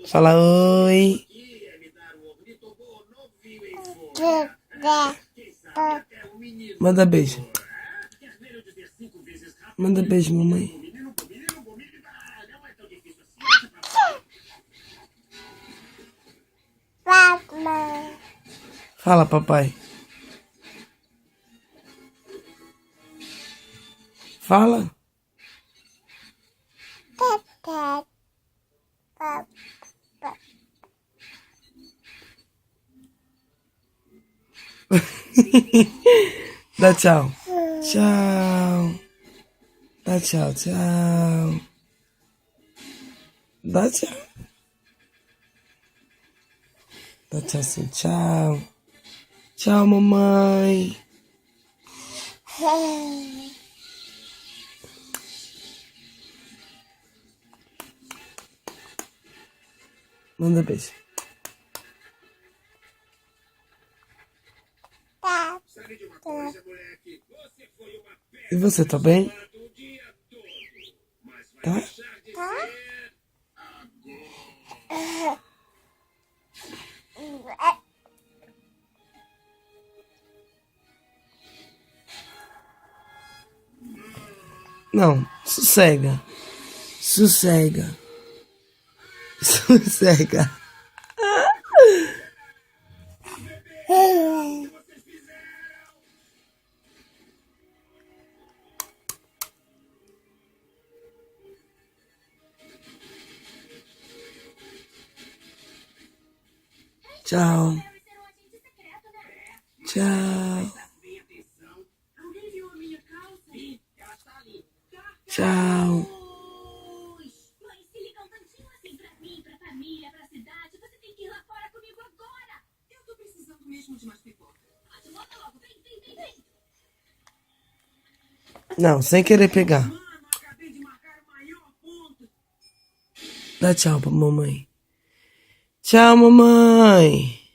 Fala oi. Manda beijo. Manda beijo, mamãe. Fala, papai. Fala. Dá tchau. Tchau. Dá tchau, tchau. Dá tchau. Dá tchau sim, tchau. Tchau, mamãe. Manda beijo. E você, tá bem? Tá? Não, sossega. Sossega. Sossega. Tchau. Tchau. Tchau. Não, sem querer pegar. Dá tchau pra mamãe. Tchau, mamãe.